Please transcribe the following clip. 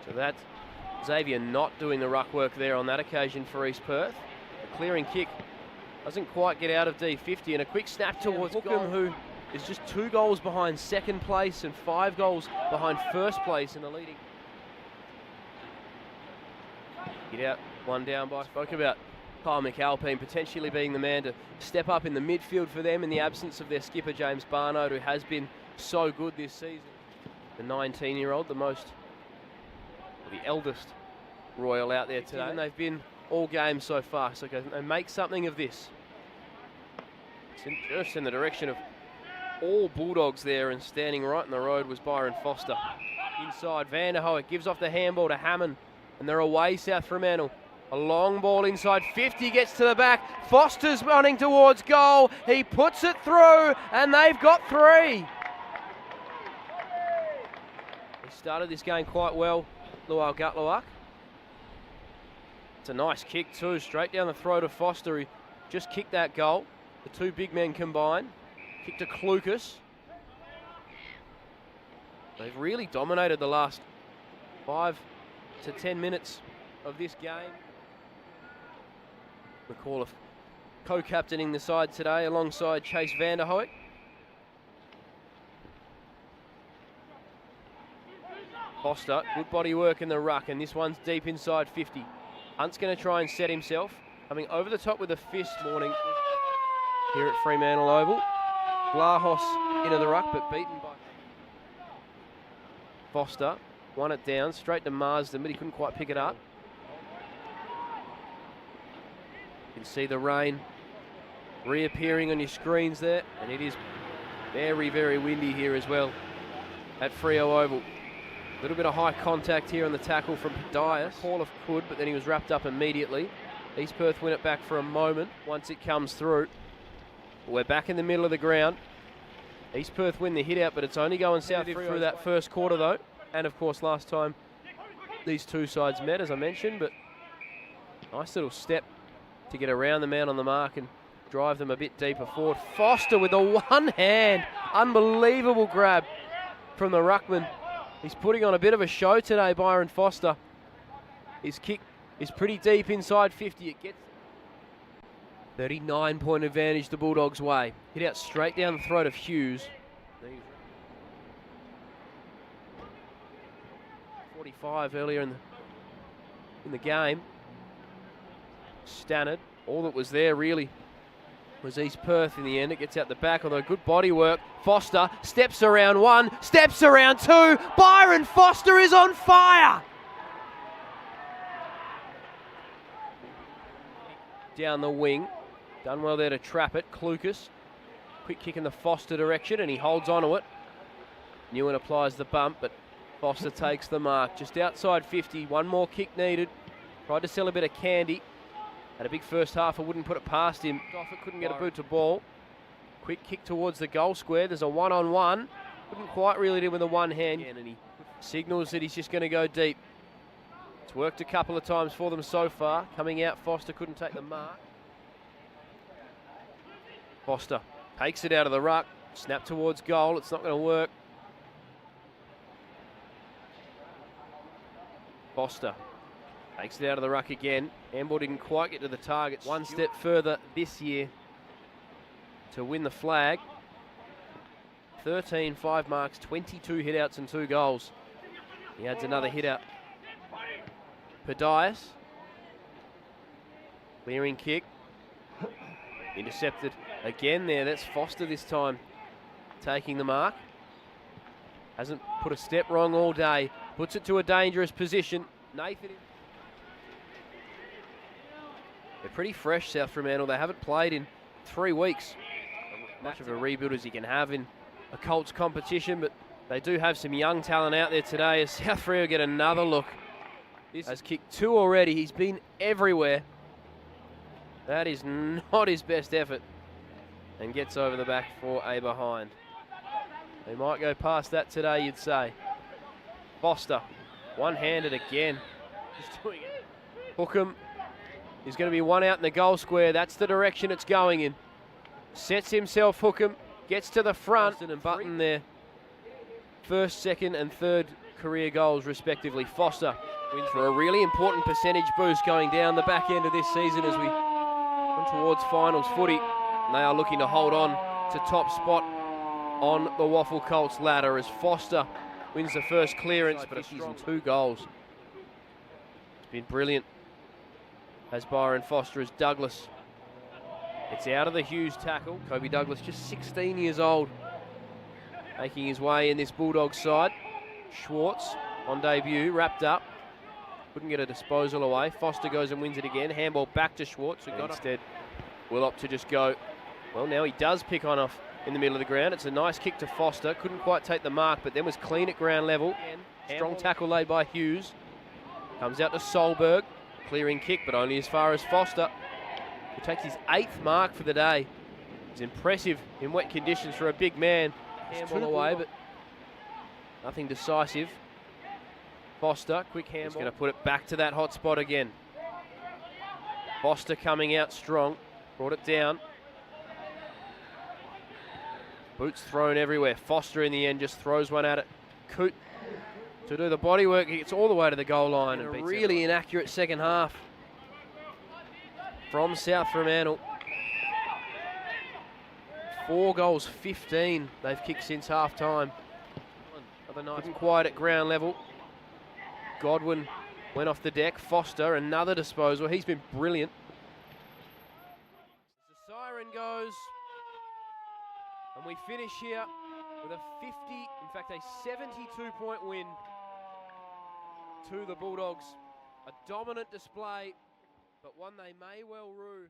So that's Xavier not doing the ruck work there on that occasion for East Perth. The clearing kick doesn't quite get out of D50, and a quick snap towards Hookham, who is just 2 goals behind second place and 5 goals behind first place in the leading. Get out, one down by. Spoke about Kyle McAlpine potentially being the man to step up in the midfield for them in the absence of their skipper James Barnard, who has been so good this season. The 19-year-old, the eldest Royal out there today. And they've been all games so far, so can they make something of this? It's just in the direction of all Bulldogs there, and standing right in the road was Byron Foster. Inside, Van der Hoek gives off the handball to Hammond, and they're away, South Fremantle. A long ball inside 50, gets to the back. Foster's running towards goal. He puts it through, and they've got 3. He started this game quite well, Lual Gutluak. It's a nice kick too, straight down the throat of Foster, who just kicked that goal. The 2 big men combined. Kick to Klukas. They've really dominated the last 5 to 10 minutes of this game. McAuliffe co-captaining the side today alongside Chase Van der Hoek. Foster, good body work in the ruck, and this one's deep inside 50. Hunt's going to try and set himself. Coming over the top with a fist morning here at Fremantle Oval. Vlahos into the ruck, but beaten by Foster. Won it down, straight to Marsden, but he couldn't quite pick it up. You can see the rain reappearing on your screens there, and it is very, very windy here as well at Freo Oval. A little bit of high contact here on the tackle from Padias. Corliff could, but then he was wrapped up immediately. East Perth win it back for a moment once it comes through. We're back in the middle of the ground. East Perth win the hit out, but it's only going South through that first quarter though. And of course last time these two sides met, as I mentioned, but nice little step to get around the man on the mark and drive them a bit deeper forward. Foster with the one hand, unbelievable grab from the ruckman. He's putting on a bit of a show today, Byron Foster. His kick is pretty deep inside 50. It gets 39-point advantage the Bulldogs' way. Hit out straight down the throat of Hughes. 45 earlier in the game. Stannard. All that was there really was East Perth in the end. It gets out the back, although good body work. Foster steps around 1, steps around 2. Byron Foster is on fire! Down the wing. Done well there to trap it. Klukas. Quick kick in the Foster direction, and he holds onto it. Newen applies the bump, but Foster takes the mark. Just outside 50. One more kick needed. Tried to sell a bit of candy. Had a big first half. I wouldn't put it past him. Doffett couldn't get a boot to ball. Quick kick towards the goal square. There's a one-on-one. Couldn't quite reel it in with a one hand. And he signals that he's just going to go deep. It's worked a couple of times for them so far. Coming out, Foster couldn't take the mark. Foster takes it out of the ruck. Snap towards goal. It's not going to work. Foster takes it out of the ruck again. Handball didn't quite get to the target. One step further this year to win the flag. 13, 5 marks, 22 hit-outs and 2 goals. He adds another hit-out. Padias. Clearing kick. Intercepted again there. That's Foster this time taking the mark. Hasn't put a step wrong all day. Puts it to a dangerous position. Nathan. They're pretty fresh, South Fremantle. They haven't played in 3 weeks. Much of a rebuild as you can have in a Colts competition, but they do have some young talent out there today as South Freo get another look. This has kicked 2 already. He's been everywhere. That is not his best effort. And gets over the back for a behind. They might go past that today, you'd say. Foster, one-handed again. Just doing it. Hookham is going to be one out in the goal square. That's the direction it's going in. Sets himself, Hookham, gets to the front and Button there. First, second and third career goals respectively. Foster wins for a really important percentage boost going down the back end of this season as we come towards finals footy. And they are looking to hold on to top spot on the WAFL Colts ladder as Foster wins the first clearance, but he's in 2 goals. It's been brilliant as Byron Foster as Douglas gets out of the Hughes tackle. Kobe Douglas, just 16 years old, making his way in this Bulldogs side. Schwartz on debut, wrapped up. Couldn't get a disposal away. Foster goes and wins it again. Handball back to Schwartz, who got instead will opt to just go. Well, now he does pick on off in the middle of the ground. It's a nice kick to Foster. Couldn't quite take the mark, but then was clean at ground level. Strong tackle laid by Hughes. Comes out to Solberg. Clearing kick, but only as far as Foster, who takes his 8th mark for the day. He's impressive in wet conditions for a big man. Handball away, but nothing decisive. Foster, quick handball. He's going to put it back to that hot spot again. Foster coming out strong. Brought it down. Boots thrown everywhere. Foster in the end just throws one at it. Coote to do the body work. He gets all the way to the goal line. And a really inaccurate second half from South Fremantle. 4 goals, 15 they've kicked since half time. Other night, quiet at ground level. Godwin went off the deck. Foster, another disposal. He's been brilliant. The siren goes. And we finish here with a 50, in fact a 72-point win to the Bulldogs. A dominant display, but one they may well rue.